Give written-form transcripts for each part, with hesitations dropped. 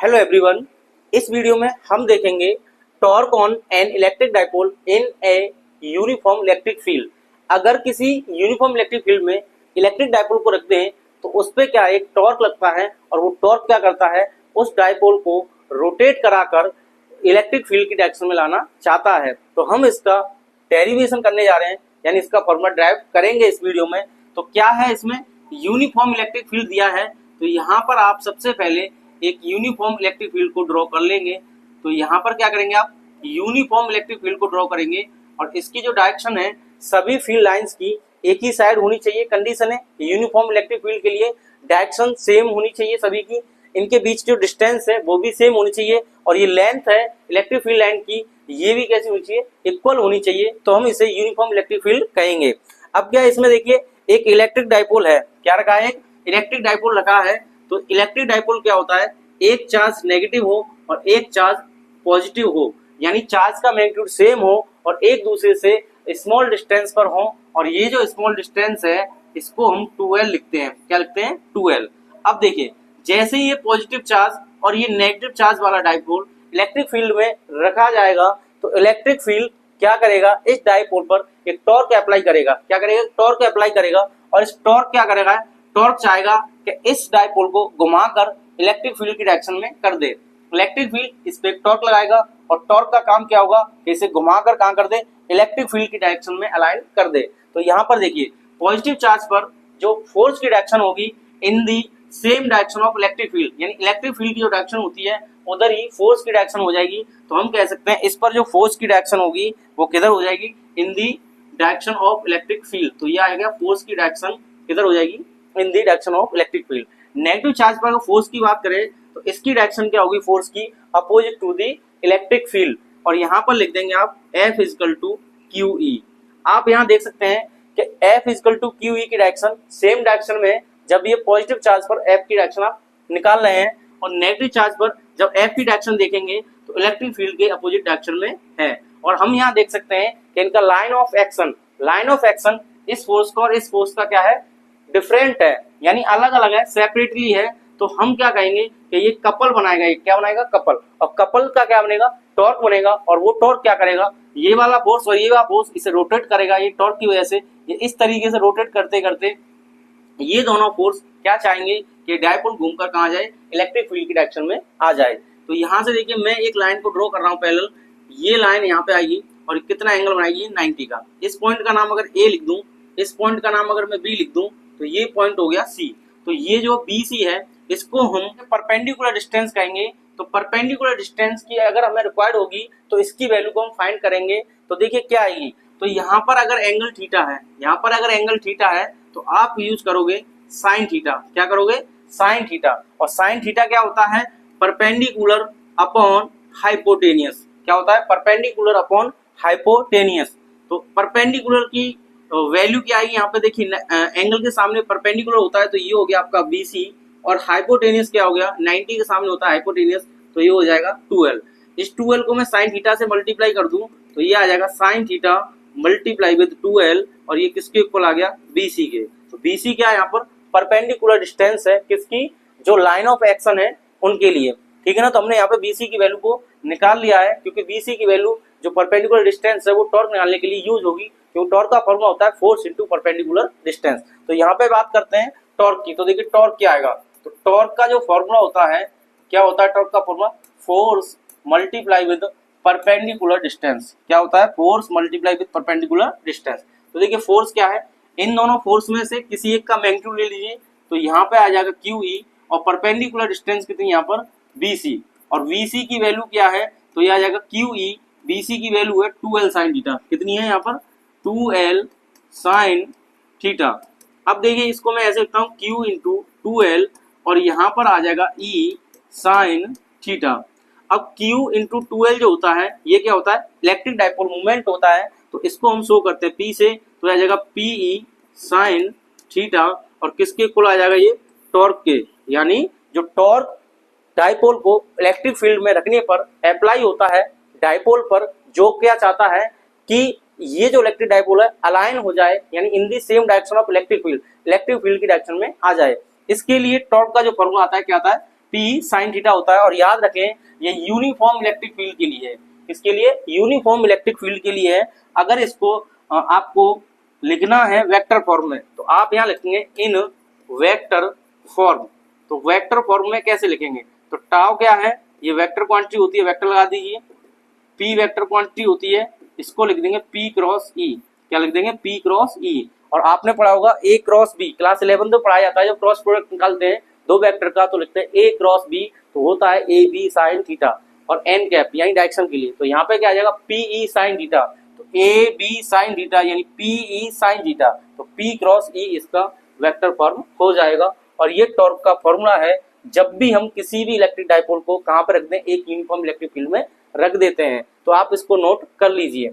Hello everyone, इस video में हम देखेंगे torque on an electric dipole in A uniform electric field. अगर किसी यूनिफॉर्म इलेक्ट्रिक फील्ड में इलेक्ट्रिक डाइपोल को रखते हैं तो उस पर क्या एक टॉर्क लगता है और वो टॉर्क क्या करता है, उस डाइपोल को रोटेट कराकर इलेक्ट्रिक फील्ड की डायरेक्शन में लाना चाहता है। तो हम इसका डेरिवेशन करने जा रहे हैं, यानी इसका फॉर्मूला ड्राइव करेंगे इस वीडियो में। तो क्या है, इसमें यूनिफॉर्म इलेक्ट्रिक फील्ड दिया है, तो यहाँ पर आप सबसे पहले एक यूनिफॉर्म इलेक्ट्रिक फील्ड को ड्रॉ कर लेंगे। तो यहाँ पर क्या करेंगे, आप यूनिफॉर्म इलेक्ट्रिक फील्ड को ड्रॉ करेंगे और इसकी जो डायरेक्शन है सभी फील्ड लाइंस की एक ही साइड होनी चाहिए। कंडीशन है यूनिफॉर्म इलेक्ट्रिक फील्ड के लिए डायरेक्शन सेम होनी चाहिए सभी की, इनके बीच जो डिस्टेंस है वो भी सेम होनी चाहिए और ये लेंथ है इलेक्ट्रिक फील्ड लाइन की, ये भी कैसी होनी चाहिए, इक्वल होनी चाहिए। तो हम इसे यूनिफॉर्म इलेक्ट्रिक फील्ड कहेंगे। अब क्या इसमें देखिए, एक इलेक्ट्रिक डाइपोल है, क्या रखा है, एक इलेक्ट्रिक डाइपोल रखा है। तो इलेक्ट्रिक डाइपोल क्या होता है, एक चार्ज नेगेटिव हो और एक चार्ज पॉजिटिव हो, यानी चार्ज का मैग्नीट्यूड सेम हो और एक दूसरे से स्मॉल डिस्टेंस पर हो। और ये जो स्मॉल डिस्टेंस है इसको हम 2l लिखते हैं। क्या लिखते हैं, 2l। अब देखिए, जैसे ही ये पॉजिटिव चार्ज और ये नेगेटिव चार्ज वाला डाइपोल इलेक्ट्रिक फील्ड में रखा जाएगा तो इलेक्ट्रिक फील्ड क्या करेगा, इस डाइपोल पर एक टॉर्क अप्लाई करेगा। क्या करेगा, टॉर्क अप्लाई करेगा। और इस टॉर्क क्या करेगा, टॉर्क चाहेगा कि इस डाइपोल को घुमाकर इलेक्ट्रिक फील्ड की डायरेक्शन में कर दे। इलेक्ट्रिक फील्ड इस पे टॉर्क लगाएगा और टॉर्क का काम क्या होगा कि इसे घुमाकर कहां कर दे, इलेक्ट्रिक फील्ड की डायरेक्शन में अलाइन कर दे। तो यहाँ पर देखिए, पॉजिटिव चार्ज पर जो फोर्स की डायरेक्शन होगी in the same direction of electric field, यानी इलेक्ट्रिक फील्ड की जो डायरेक्शन होती है उधर ही फोर्स की डायरेक्शन हो जाएगी। तो हम कह सकते हैं इस पर जो फोर्स की डायरेक्शन होगी वो किधर हो जाएगी, in the direction of electric field. तो ये आएगा फोर्स की डायरेक्शन किधर हो जाएगी, in the direction of electric field. Negative charge पर अगर फोर्स की बात करें तो इसकी डायरेक्शन क्या होगी, फोर्स की opposite to the electric field. और यहाँ पर लिख देंगे आप F इक्वल टू QE। आप यहाँ देख सकते हैं कि F इक्वल टू QE की डायरेक्शन सेम डायरेक्शन में है। जब ये पॉजिटिव चार्ज पर F की डायरेक्शन आप निकाल रहे हैं और नेगेटिव चार्ज पर जब F की डायरेक्शन देखेंगे तो इलेक्ट्रिक फील्ड के अपोजिट डायरेक्शन में है। और हम यहाँ देख सकते हैं कि इनका लाइन ऑफ एक्शन इस फोर्स का और इस फोर्स का क्या है, डिफरेंट है, यानी अलग अलग है, सेपरेटली है। तो हम क्या कहेंगे कि ये कपल बनाएगा। ये क्या बनाएगा, कपल। और कपल का क्या बनेगा, टॉर्क बनेगा। और वो टॉर्क क्या करेगा, ये वाला फोर्स और ये वाला फोर्स इसे रोटेट करेगा। ये टॉर्क की वजह से ये इस तरीके से रोटेट करते करते ये दोनों फोर्स क्या चाहेंगे कि डाइपोल घूमकर कहाँ जाए, इलेक्ट्रिक फील्ड की डायरेक्शन में आ जाए। तो यहाँ से देखिए, मैं एक लाइन को ड्रॉ कर रहा हूँ पैरेलल। ये लाइन यहाँ पे आएगी और कितना एंगल बनाएगी, 90 का। इस पॉइंट का नाम अगर A लिख दूं, इस पॉइंट का नाम अगर मैं B लिख दूं, तो ये पॉइंट हो गया C। तो ये जो BC है इसको हम परपेंडिकुलर डिस्टेंस कहेंगे। तो परपेंडिकुलर डिस्टेंस की अगर हमें रिक्वायर्ड होगी तो इसकी वैल्यू को हम फाइंड करेंगे। तो देखिए क्या आएगी, तो यहाँ पर अगर एंगल थीटा है, यहाँ पर अगर एंगल थीटा है तो आप यूज करोगे साइन थीटा। क्या करोगे, साइन थीटा। और साइन थीटा क्या होता है, परपेंडिकुलर अपॉन हाइपोटेनियस। क्या होता है, परपेंडिकुलर अपॉन हाइपोटेनियस। तो परपेंडिकुलर की वैल्यू क्या आएगी, यहाँ पे देखिए एंगल के सामने परपेंडिकुलर होता है तो ये हो गया आपका BC। और हाइपोटेनियस क्या हो गया, 90 के सामने होता है हाइपोटेनियस, तो ये हो जाएगा 2l। इस 2l को मैं साइन थीटा से मल्टीप्लाई कर दूं तो ये आ जाएगा sine theta multiply with 2l। और ये किसके इक्वल आ गया, BC के। तो BC क्या है, यहाँ पर परपेंडिकुलर डिस्टेंस है किसकी, जो लाइन ऑफ एक्शन है उनके लिए। ठीक है ना। तो हमने यहाँ पे BC की वैल्यू को निकाल लिया है, क्योंकि BC की वैल्यू जो परपेंडिकुलर डिस्टेंस है वो टॉर्क निकालने के लिए यूज होगी, क्योंकि टॉर्क का फॉर्मूला होता है फोर्स इनटू परपेंडिकुलर डिस्टेंस। तो यहाँ पे बात करते हैं टॉर्क की। तो देखिए टॉर्क क्या आएगा, तो टॉर्क का जो फॉर्मूला होता है, क्या होता है टॉर्क का formula, force multiply with perpendicular distance. क्या होता है, force multiply with perpendicular distance. तो देखिए फोर्स क्या है, इन दोनों फोर्स में से किसी एक का मैग्नीट्यूड ले लीजिए। तो यहाँ पे आ जाएगा QE और परपेंडिकुलर डिस्टेंस कितनी यहाँ पर, BC। और VC की वैल्यू क्या है, तो ये आ जाएगा QE, BC की वैल्यू है 2l साइन थीटा। कितनी है यहाँ पर, 2l साइन थीटा। अब देखिए इसको मैं ऐसे लिखता हूँ Q इंटू 2l और यहाँ पर आ जाएगा E साइन थीटा। अब Q इंटू 2l जो होता है ये क्या होता है, इलेक्ट्रिक डाइपोल मूवमेंट होता है। तो इसको हम शो करते हैं P से, तो आ जाएगा PE साइन थीटा। और किसके इक्वल आ जाएगा, ये टॉर्क के। यानी जो टॉर्क डाइपोल को इलेक्ट्रिक फील्ड में रखने पर अप्लाई होता है डाइपोल पर, जो क्या चाहता है कि ये जो इलेक्ट्रिक डाइपोल है अलाइन हो जाए, यानी in the same direction of electric field की डायरेक्शन में आ जाए। इसके लिए टॉर्क का जो फॉर्मूला आता है क्या आता है, P साइन थीटा होता है। और याद रखें ये यूनिफॉर्म इलेक्ट्रिक फील्ड के लिए है। किसके लिए? यूनिफॉर्म इलेक्ट्रिक फील्ड के लिए है। अगर इसको आपको लिखना है वेक्टर फॉर्म में तो आप यहाँ लिखेंगे इन वेक्टर फॉर्म। तो वेक्टर फॉर्म में कैसे लिखेंगे? तो टाउ क्या है? ये वेक्टर क्वांटिटी होती है, वेक्टर लगा दीजिए। P वेक्टर क्वांटिटी होती है, इसको लिख देंगे P क्रॉस E। क्या लिख देंगे? P cross E। और आपने पढ़ा होगा A क्रॉस B, क्लास 11 तो पढ़ाया जाता है। जब क्रॉस प्रोडक्ट निकालते हैं दो वेक्टर का तो लिखते हैं A क्रॉस B, तो होता है A B साइन थीटा और n कैप यानी डायरेक्शन के लिए। तो यहाँ पे क्या आ जाएगा? P E sine theta. तो A B साइन थीटा यानी P E साइन थीटा, तो P क्रॉस E इसका वेक्टर फॉर्म हो जाएगा। और ये टॉर्क का फॉर्मूला है जब भी हम किसी भी इलेक्ट्रिक डाइपोल को कहाँ पर रख दें? एक यूनिफॉर्म इलेक्ट्रिक फील्ड में रख देते हैं। तो आप इसको नोट कर लीजिए।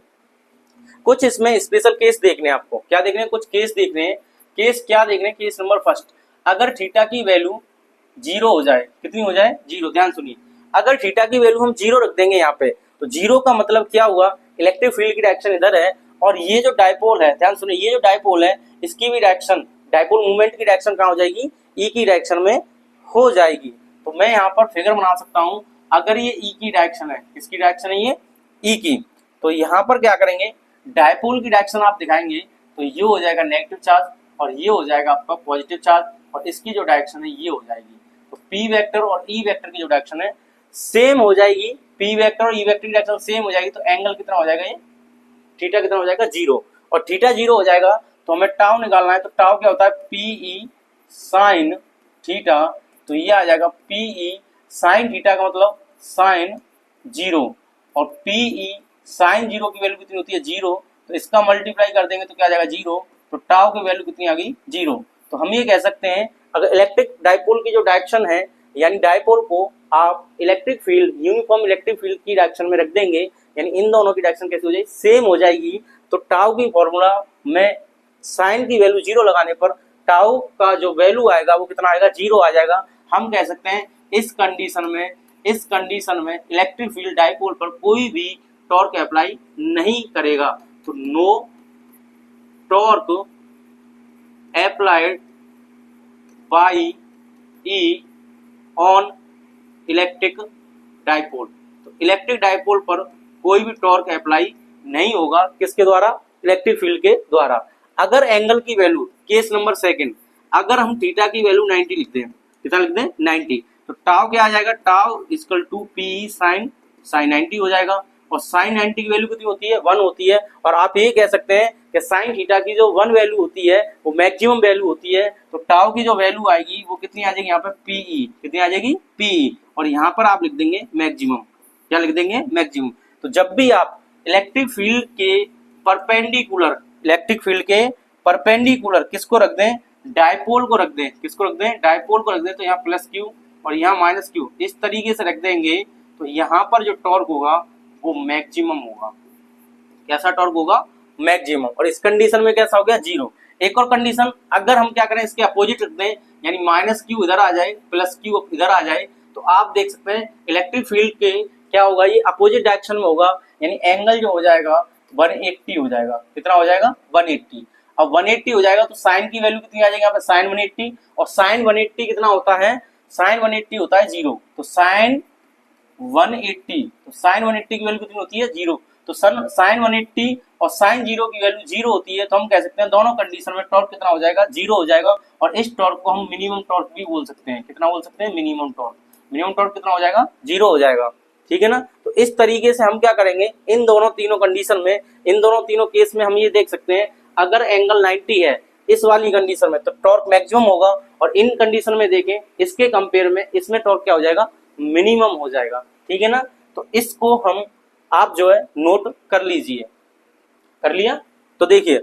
कुछ इसमें स्पेशल केस देखने हैं आपको। क्या देखने हैं? कुछ केस देखने हैं। केस क्या देखने हैं? केस नंबर फर्स्ट, अगर थीटा की वैल्यू 0 हो जाए। कितनी हो जाए? 0। ध्यान सुनिए, अगर थीटा की वैल्यू हम 0 रख देंगे यहाँ पे, तो 0 का मतलब क्या हुआ? इलेक्ट्रिक फील्ड की डायरेक्शन इधर है और ये जो डाइपोल है, ध्यान सुनिए, ये जो डाइपोल है इसकी भी डायरेक्शन, डाइपोल मूवमेंट की डायरेक्शन कहाँ हो जाएगी? ई की डायरेक्शन में हो जाएगी। तो मैं यहाँ पर फिगर बना सकता हूँ। अगर ये ई की डायरेक्शन है, किसकी डायरेक्शन है? ये ई की। तो यहाँ पर क्या करेंगे? डाइपोल की डायरेक्शन आप दिखाएंगे तो ये हो जाएगा नेगेटिव चार्ज और ये हो जाएगा आपका पॉजिटिव चार्ज, और इसकी जो डायरेक्शन है ये हो जाएगी। तो पी वेक्टर और ई वेक्टर की जो डायरेक्शन है सेम हो जाएगी। पी वेक्टर और ई वेक्टर की डायरेक्शन सेम हो जाएगी, तो एंगल कितना हो जाएगा? ये थीटा कितना हो जाएगा? 0। और थीटा 0 हो जाएगा तो हमें टाउ निकालना है। तो टाउ क्या होता है? P E sine theta. तो ये आ जाएगा पी ई साइन थीटा का मतलब साइन 0, और पी ई साइन 0 की वैल्यू कितनी होती है? 0। तो इसका मल्टीप्लाई कर देंगे तो क्या आ जाएगा? 0। तो टाउ की वैल्यू कितनी आ गई? 0। तो हम ये कह सकते हैं अगर इलेक्ट्रिक डाइपोल की जो डायरेक्शन है, यानी डाइपोल को आप electric field, uniform electric field की डायरेक्शन में रख देंगे, यानी इन दोनों की डायरेक्शन कैसे हो जाएगी? सेम हो जाएगी। तो टाउ की फॉर्मूला में साइन की वैल्यू 0 लगाने पर टाउ का जो वैल्यू आएगा वो कितना आएगा? 0 आ जाएगा। हम कह सकते हैं इस कंडीशन में इलेक्ट्रिक फील्ड डाइपोल पर कोई भी टॉर्क अप्लाई नहीं करेगा। तो no torque applied by E on electric dipole. तो इलेक्ट्रिक डाइपोल पर कोई भी टॉर्क अप्लाई नहीं होगा। किसके द्वारा? इलेक्ट्रिक फील्ड के द्वारा। अगर एंगल की वैल्यू, केस नंबर सेकंड, अगर हम थीटा की वैल्यू 90 लिखते हैं, कितना लिखते हैं? 90, तो टाउ क्या आ जाएगा? Tau equal to P sine 90 हो जाएगा। और साइन 90 की वैल्यू कितनी होती है? 1 होती है। और आप ये कह सकते हैं कि साइन थीटा की जो 1 वैल्यू होती है वो मैक्सिमम वैल्यू होती है। तो टाउ की जो वैल्यू आएगी वो कितनी आ जाएगी? यहाँ पर पीई, कितनी आ जाएगी? पीई। और यहाँ पर आप लिख देंगे मैक्सिमम। क्या लिख देंगे? मैक्सिमम। तो जब भी आप इलेक्ट्रिक फील्ड के परपेंडिकुलर किसको रख दें? डाइपोल को रख दें। किसको रख दें? डाइपोल को रख दें। तो यहाँ प्लस क्यू और यहाँ माइनस क्यू, इस तरीके से रख देंगे तो यहाँ पर जो टॉर्क होगा वो मैक्सिमम होगा। कैसा टॉर्क होगा? मैक्सिमम। और इस कंडीशन में कैसा हो गया? 0। एक और कंडीशन, अगर हम क्या करें? इसके अपोजिट रख दें, यानी माइनस क्यू इधर आ जाए, प्लस क्यू इधर आ जाए, तो आप देख सकते हैं इलेक्ट्रिक फील्ड के क्या होगा? ये अपोजिट डायरेक्शन में होगा, यानी एंगल जो हो जाएगा 180 हो जाएगा। कितना हो जाएगा? 180। अब 180 हो जाएगा तो साइन की वैल्यू कितनी आ जाएगी? यहाँ पे साइन 180, और साइन 180 कितना होता है? साइन 180 होता है 0। तो साइन 180 की वैल्यू कितनी होती है? 0। तो साइन 180 और साइन 0 की वैल्यू 0 होती है। तो हम कह सकते हैं दोनों कंडीशन में टॉर्क कितना हो जाएगा? 0 हो जाएगा। और इस टॉर्क को हम मिनिमम टॉर्क भी बोल सकते हैं। कितना बोल सकते हैं? Minimum torque. मिनिमम टॉर्क कितना हो जाएगा? 0 हो जाएगा। ठीक है ना? तो इस तरीके से हम क्या करेंगे? इन दोनों तीनों कंडीशन में, इन दोनों तीनों केस में हम ये देख सकते हैं अगर एंगल 90 है इस वाली कंडीशन में तो टॉर्क मैक्सिमम होगा, और इन कंडीशन में देखें इसके कंपेयर में इसमें टॉर्क क्या हो जाएगा? मिनिमम हो जाएगा। ठीक है ना? तो इसको हम आप जो है नोट कर लीजिए। कर लिया? तो देखिए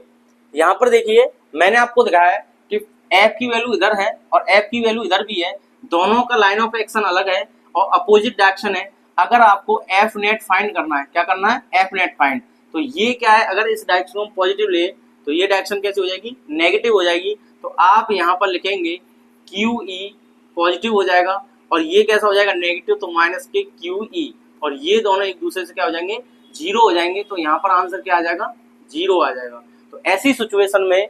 यहाँ पर देखिए मैंने आपको दिखाया है कि एफ की वैल्यू इधर है और एफ की वैल्यू इधर भी है, दोनों का लाइन ऑफ एक्शन अलग है और अपोजिट डायरेक्शन है। अगर आपको एफ नेट फाइंड करना है, क्या करना है? F net find. तो ये क्या है? अगर इस डायरेक्शन को पॉजिटिव ले तो ये डायरेक्शन कैसे हो जाएगी? नेगेटिव हो जाएगी। तो आप यहाँ पर लिखेंगे क्यू ई पॉजिटिव हो जाएगा, और ये कैसा हो जाएगा? नेगेटिव। तो माइनस के क्यू ई, और ये दोनों एक दूसरे से क्या हो जाएंगे? 0 हो जाएंगे। तो यहाँ पर आंसर क्या आ जाएगा? 0 आ जाएगा। तो ऐसी सिचुएशन में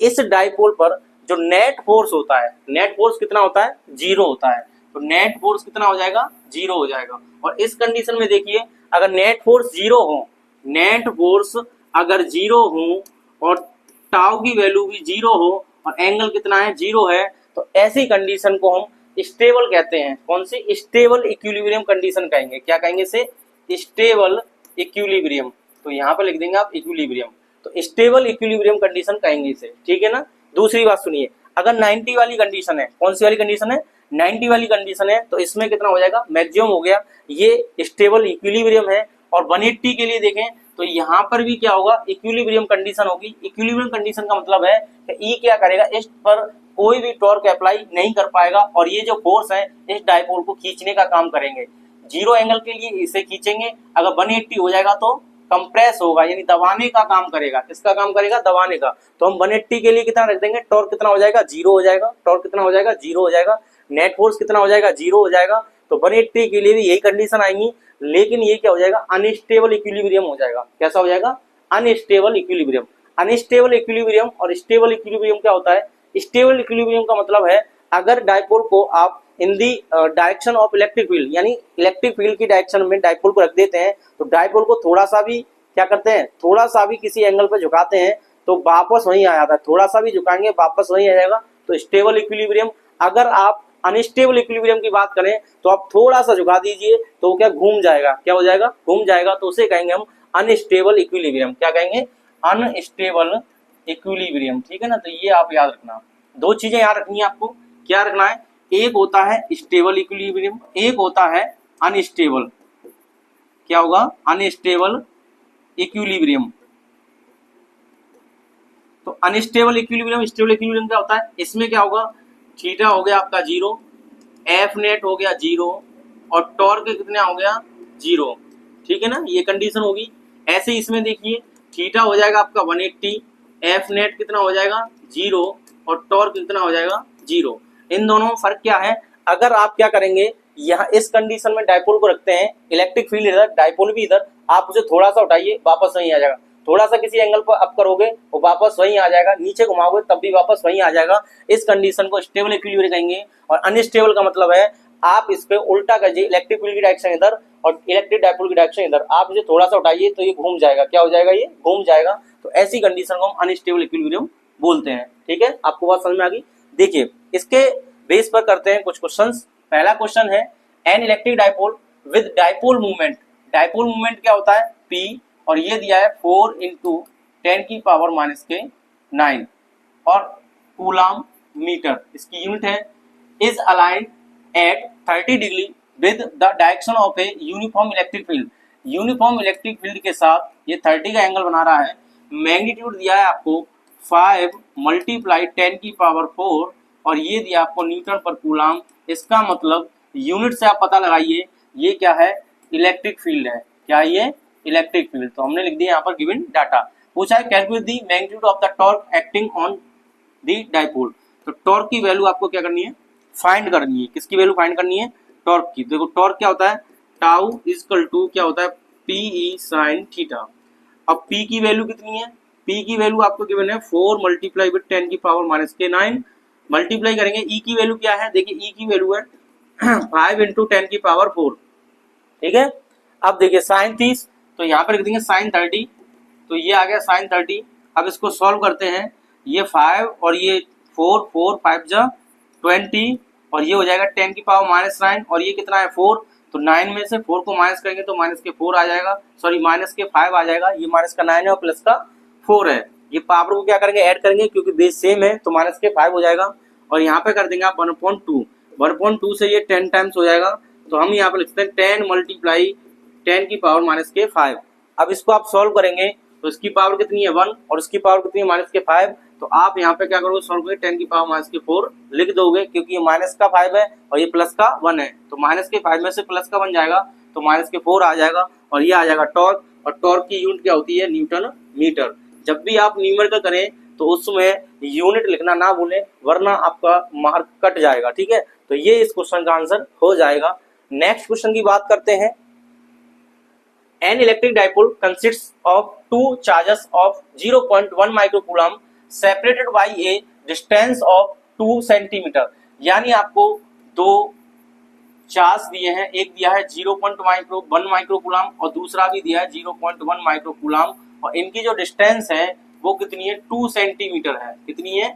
इस डाइपोल पर जो नेट फोर्स होता है, नेट फोर्स कितना होता है? 0 होता है। तो नेट फोर्स कितना हो जाएगा, 0 हो जाएगा। और इस कंडीशन में देखिए अगर नेट फोर्स 0 हो, नेट फोर्स अगर 0 हो और टाउ की वैल्यू भी 0 हो और एंगल कितना है, 0 है, तो ऐसी कंडीशन को हम स्टेबल कहते हैं। कौन सी, स्टेबल इक्विलिब्रियम कंडीशन कहेंगे। क्या कहेंगे इसे, स्टेबल इक्विलिब्रियम। तो यहाँ पर लिख देंगे आप इक्विलिब्रियम, तो स्टेबल इक्विलिब्रियम कंडीशन कहेंगे इसे, ठीक है ना। दूसरी बात सुनिए, अगर 90 वाली कंडीशन है, कौन सी वाली कंडीशन है, 90 वाली कंडीशन है, तो इसमें कितना हो जाएगा, मैक्सिमम हो गया, ये स्टेबल इक्विलिब्रियम है। और 180 के लिए देखें तो यहाँ पर भी क्या होगा, इक्विलिब्रियम कंडीशन होगी। इक्विलिब्रियम कंडीशन का मतलब है कि ई क्या करेगा, इस पर कोई भी टॉर्क अप्लाई नहीं कर पाएगा और ये जो फोर्स है इस डायपोल को खींचने का काम करेंगे। 0 एंगल के लिए इसे खींचेंगे, अगर 180 हो जाएगा तो कंप्रेस होगा, यानी दबाने का काम करेगा। किसका काम करेगा, दबाने का। तो हम 180 के लिए कितना रख देंगे, टॉर्क कितना हो जाएगा, 0 हो जाएगा। टॉर्क कितना हो जाएगा, 0 हो जाएगा। नेट फोर्स कितना हो जाएगा, 0 हो जाएगा। तो 180 के लिए भी यही कंडीशन आएंगी, लेकिन ये क्या हो जाएगा, अनस्टेबल इक्विलिब्रियम हो जाएगा। कैसा हो जाएगा, अनस्टेबल इक्विलिब्रियम। अनस्टेबल इक्विलिब्रियम और स्टेबल इक्विलिब्रियम क्या होता है, स्टेबल इक्विलिब्रियम का मतलब है अगर डायपोल को आप in the direction of electric field, यानी इलेक्ट्रिक फील्ड की डायरेक्शन में डायपोल को रख देते हैं, तो डायपोल को थोड़ा सा भी क्या करते हैं, थोड़ा सा भी किसी एंगल पर झुकाते हैं तो वापस वहीं आ जाता है। थोड़ा सा भी झुकाएंगे वापस वहीं आ जाएगा, तो स्टेबल इक्विलिब्रियम। अगर आप अनस्टेबल इक्विलिब्रियम की बात करें तो आप थोड़ा सा झुका दीजिए तो क्या घूम जाएगा, क्या हो जाएगा, घूम जाएगा। तो उसे कहेंगे हम अनस्टेबल इक्विलिब्रियम। क्या कहेंगे, अनस्टेबल इक्विलिब्रियम, ठीक है ना। तो ये आप याद रखना, दो चीजें याद रखनी है आपको। क्या रखना है, एक होता है स्टेबल इक्विलिब्रियम, एक होता है अनस्टेबल। क्या होगा, अनस्टेबल इक्विलिब्रियम। तो अनस्टेबल इक्विलिब्रियम, स्टेबल इक्विलिब्रियम क्या होता है, इसमें क्या होगा, थीटा हो गया आपका 0, एफ नेट हो गया 0 और टॉर्क कितना हो गया 0, ठीक है ना। ये कंडीशन होगी। ऐसे इसमें देखिए थीटा हो जाएगा आपका 180, एफ नेट कितना हो जाएगा 0 और टॉर्क कितना हो जाएगा 0। इन दोनों में फर्क क्या है, अगर आप क्या करेंगे, यहाँ इस कंडीशन में डायपोल को रखते हैं, इलेक्ट्रिक फील्ड इधर, डायपोल भी इधर, आप उसे थोड़ा सा उठाइए वापस वहीं आ जाएगा। थोड़ा सा किसी एंगल पर अप करोगे वो वापस वहीं आ जाएगा, नीचे घुमाओगे तब भी वापस वहीं आ जाएगा। इस कंडीशन को स्टेबल इक्विलिब्रियम कहेंगे। और अनस्टेबल का मतलब है आप इस पे उल्टा करिए, इलेक्ट्रिक फील्ड की डायरेक्शन इधर और इलेक्ट्रिक डायपोल की डायरेक्शन इधर, आप इसे थोड़ा सा उठाइए तो ये घूम जाएगा। क्या हो जाएगा, ये घूम जाएगा। तो ऐसी कंडीशन को हम अनस्टेबल इक्विलिब्रियम बोलते हैं, ठीक है। आपको बात समझ में आ गई। देखिए इसके बेस पर करते हैं कुछ क्वेश्चंस। पहला क्वेश्चन है, an electric dipole with dipole movement. Dipole movement क्या होता है, P, और ये दिया है 4 × 10⁻⁹ और कूलम मीटर इसकी यूनिट है। Is aligned at 30 degree with the direction of a uniform electric field. Uniform electric field के साथ ये 30 का एंगल बना रहा है। मैग्नीट्यूड दिया है आपको 5 × 10⁻⁴ और ये दिया आपको न्यूटन पर कूलम। इसका मतलब यूनिट से आप पता लगाइए ये क्या है, इलेक्ट्रिक फील्ड है। क्या ये, इलेक्ट्रिक फील्ड। तो हमने लिख दिया यहाँ पर गिवन डाटा। पूछा है calculate the magnitude of the torque acting on the dipole. तो टॉर्क की वैल्यू आपको क्या करनी है, फाइंड करनी है। किसकी वैल्यू फाइंड करनी है, टॉर्क की। देखो टॉर्क क्या होता है, टाउ इक्वल टू क्या होता है, PE sin थीटा। अब P की वैल्यू कितनी है, P की वैल्यू आपको गिवन है 4 × 10⁻⁻⁴ मल्टीप्लाई करेंगे। E की वैल्यू क्या है, देखिए E की वैल्यू है 5 × 10⁻⁴, ठीक है। अब देखिए sin 30, तो यहाँ पर लिख देंगे sin 30, तो ये आ गया sin 30। अब इसको सॉल्व करते हैं, ये 5 और ये 4, 4 5 जा 20 और ये हो जाएगा 10⁻⁹ और ये कितना है 4, तो 9 में से 4 को माइनस करेंगे तो माइनस के 4 आ जाएगा, सॉरी माइनस के 5 आ जाएगा। ये माइनस का 9 है और प्लस का 4 है। ये पावर को क्या करेंगे, ऐड करेंगे, क्योंकि बेस सेम है तो माइनस के 5 हो जाएगा। और यहाँ पे कर देंगे आप 1/2, 1/2 से ये 10 टाइम्स हो जाएगा। तो हम यहाँ पे लिखते हैं 10 × 10⁻⁵। अब इसको आप सॉल्व करेंगे तो इसकी पावर कितनी है 1 और इसकी पावर कितनी है माइनस के 5। तो आप यहाँ पे क्या करोगे, सॉल्व करोगे 10⁻⁴ लिख दोगे, क्योंकि ये माइनस का 5 है और ये प्लस का 1 है। तो माइनस के 5 में से प्लस का 1 जाएगा तो माइनस के 4 आ जाएगा और ये आ जाएगा टॉर्क। और टॉर्क की यूनिट क्या होती है, न्यूटन मीटर। जब भी आप न्यूमेरिकल करें तो उसमें यूनिट लिखना ना भूलें, वरना आपका मार्क कट जाएगा, ठीक है। तो ये इस क्वेश्चन का आंसर हो जाएगा। नेक्स्ट क्वेश्चन की बात करते हैं। An electric dipole consists of two charges of 0.1 microcoulomb separated by a distance of 2 cm। यानी आपको दो चार्ज दिए हैं, एक दिया है 0.1 माइक्रो कूलम और दूसरा भी दिया है 0.1 माइक्रो कूलम, और इनकी जो डिस्टेंस है वो कितनी है 2 सेंटीमीटर है। कितनी है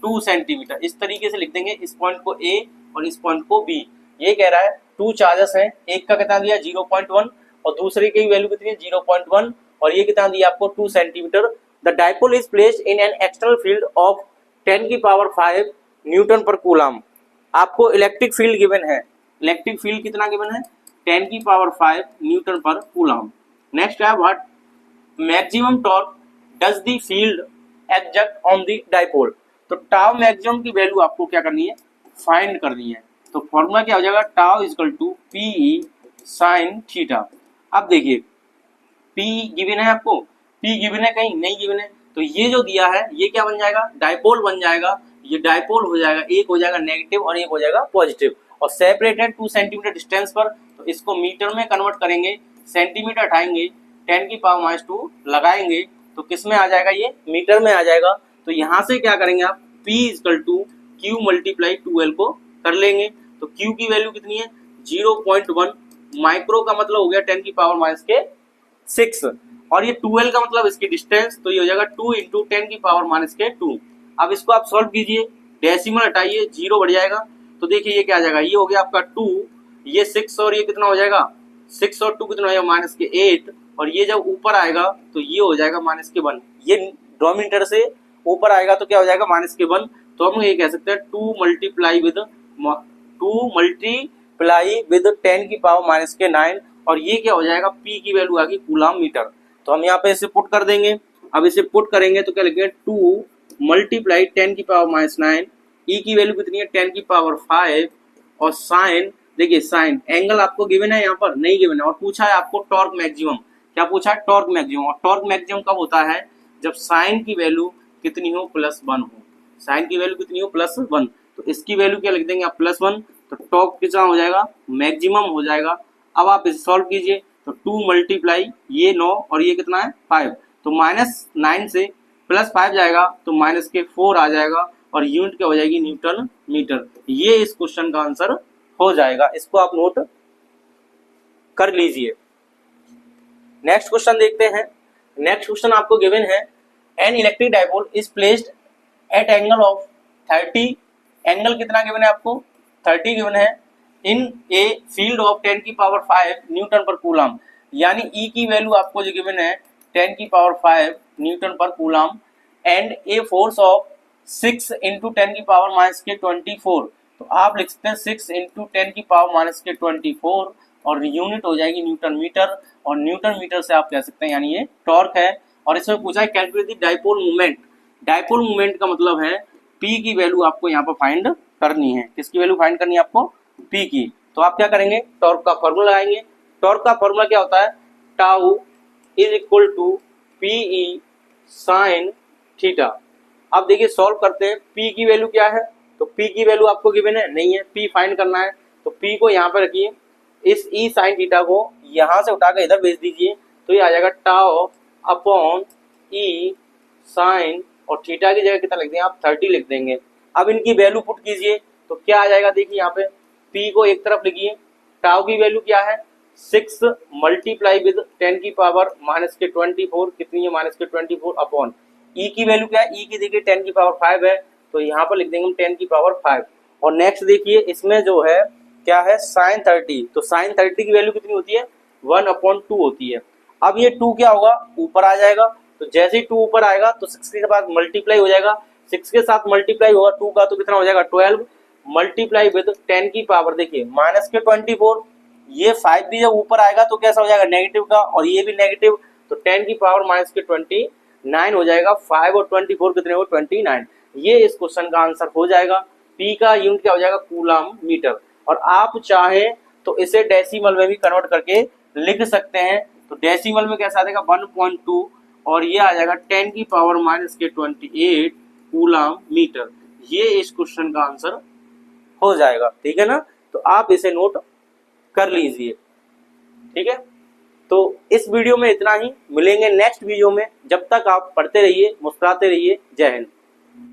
2 सेंटीमीटर। इस तरीके से लिख देंगे इस पॉइंट को ए और इस पॉइंट को बी। ये कह रहा है 2 चार्जेस हैं, एक का कितना दिया 0.1 और दूसरे की वैल्यू कितनी है 0.1 और ये कितना दिया आपको 2 centimetre. The dipole is placed in an external field of 10 की पावर 5 न्यूटन पर कूलम। आपको इलेक्ट्रिक फील्ड गिवन है, इलेक्ट्रिक फील्ड कितना गिवन है 10 की पावर 5 न्यूटन पर कूलम। नेक्स्ट है what maximum torque does the field exert on the dipole. तो टाउ मैक्सिमम की वैल्यू आपको क्या करनी है फाइंड करनी है। तो फॉर्मूला क्या हो जाएगा tau equal to P sine theta. अब देखिए पी गिवन है आपको, पी गिवन है कहीं नहीं गिवन है, तो ये जो दिया है ये क्या बन जाएगा डाइपोल बन जाएगा। ये डाइपोल हो जाएगा, एक हो जाएगा नेगेटिव और एक हो जाएगा पॉजिटिव और सेपरेटेड 2 सेंटीमीटर डिस्टेंस पर। तो इसको मीटर में कन्वर्ट करेंगे, सेंटीमीटर उठाएंगे 10 की पावर -2 लगाएंगे तो किस में आ जाएगा ये मीटर में आ जाएगा। तो यहाँ से क्या करेंगे आप P equal to Q multiply 2L को कर लेंगे। तो Q की वैल्यू कितनी है 0.1 माइक्रो का मतलब हो गया 10 की पावर -6 और ये 2L का मतलब इसकी डिस्टेंस, तो ये हो जाएगा 2 इंटू 10 की पावर -2। अब इसको आप सॉल्व कीजिए, डेसिमल हटाइए 0 बढ़ जाएगा। तो देखिए ये क्या आ जाएगा, ये हो गया आपका 2, ये 6 और ये कितना हो जाएगा 6 और 2 कितना हो जाएगा -8 और ये जब ऊपर आएगा तो ये हो जाएगा -1। ये डिनोमिनेटर से ऊपर आएगा तो क्या हो जाएगा -1। तो हम ये कह सकते हैं 2 मल्टीप्लाई विद 10 की पावर -9 और ये क्या हो जाएगा P की वैल्यू आ गई कूलम मीटर। तो हम यहाँ पे इसे पुट कर देंगे। अब इसे पुट करेंगे तो क्या लिखेंगे 2 मल्टीप्लाई 10 की पावर -9, E की वैल्यू कितनी है 10 की पावर 5 और साइन, देखिए साइन एंगल आपको गिवन है यहाँ पर नहीं गिवन है और पूछा है आपको टॉर्क मैक्सिमम। क्या पूछा है टॉर्क मैक्सिमम, और टॉर्क मैक्सिमम कब होता है जब साइन की वैल्यू कितनी हो +1 हो। साइन की वैल्यू कितनी हो +1, तो इसकी वैल्यू क्या लिख देंगे आप +1, तो टॉर्क कितना हो जाएगा मैक्सिमम हो जाएगा। अब आप इसे सॉल्व कीजिए तो 2 मल्टीप्लाई ये 9 और ये कितना है 5, तो -9 से +5 जाएगा तो -4 आ जाएगा और यूनिट क्या हो जाएगी न्यूटन मीटर। ये इस क्वेश्चन का आंसर हो जाएगा, इसको आप नोट कर लीजिए। नेक्स्ट क्वेश्चन देखते हैं। नेक्स्ट क्वेश्चन आपको गिवन है an electric dipole is placed at angle of 30, angle कितना गिवन है आपको 30 गिवन है, इन ए फील्ड ऑफ 10 की पावर 5 न्यूटन पर कूलम। यानी E की वैल्यू आपको जो गिवन है 10 की पावर 5 न्यूटन पर coulomb and a force of 6 into 10 की पावर -24। तो आप लिख सकते हैं 6 इंटू 10 की पावर -24 और यूनिट हो जाएगी न्यूटन मीटर और न्यूटन मीटर से आप कह सकते हैं यानी ये टॉर्क है। और इसमें पूछा है calculate the dipole movement. Dipole movement का मतलब है P की वैल्यू आपको यहाँ पर फाइंड करनी है। किसकी वैल्यू फाइंड करनी है आपको P की। तो आप क्या करेंगे टॉर्क का फॉर्मूला लगाएंगे। टॉर्क का फॉर्मूला क्या होता है tau is equal to PE sine theta. अब देखिए सॉल्व करते हैं, P की वैल्यू क्या है, तो P की वैल्यू आपको गिवन है नहीं है, P फाइंड करना है। तो P को यहाँ पर रखिए, इस E साइन थीटा को यहाँ से उठाकर इधर भेज दीजिए तो ये आ जाएगा टाउ अपॉन E साइन और थीटा की जगह कितना लिख देंगे आप 30 लिख देंगे। अब इनकी वैल्यू पुट कीजिए तो क्या आ जाएगा, देखिए यहाँ पे P को एक तरफ लिखिए, टाउ की वैल्यू क्या है 6 मल्टीप्लाई विद 10 की पावर -24 कितनी है -24 अपॉन E की वैल्यू क्या है, E की देखिए 10 की पावर 5 है तो यहाँ पर लिख देंगे हम 10 की पावर 5। और नेक्स्ट देखिए इसमें जो है क्या है साइन 30, तो साइन 30 की वैल्यू कितनी होती है 1/2 होती है। अब ये 2 क्या होगा ऊपर आ जाएगा, तो जैसे ही 2 ऊपर आएगा तो 6 के बाद मल्टीप्लाई हो जाएगा, 6 के साथ मल्टीप्लाई होगा 2 का तो कितना हो जाएगा 12 मल्टीप्लाई विद 10 की पावर देखिए -24। ये 5 भी जब ऊपर आएगा तो कैसा हो जाएगा नेगेटिव का और ये भी नेगेटिव, तो 10 की पावर -29 हो जाएगा। 5 और 24 कितने हो 29। ये इस क्वेश्चन का आंसर हो जाएगा। P का यूनिट क्या हो जाएगा कूलम मीटर। और आप चाहें तो इसे डेसिमल में भी कन्वर्ट करके लिख सकते हैं, तो डेसिमल में कैसा आ जाएगा 1.2 और ये आ जाएगा 10 की पावर -28 कूलम मीटर। ये इस क्वेश्चन का आंसर हो जाएगा, ठीक है ना। तो आप इसे नोट कर लीजिए, ठीक है। तो इस वीडियो में इतना ही, मिलेंगे नेक्स्ट वीडियो में। जब तक आप पढ़ते रहिए, मुस्कुराते रहिए। जय हिंद।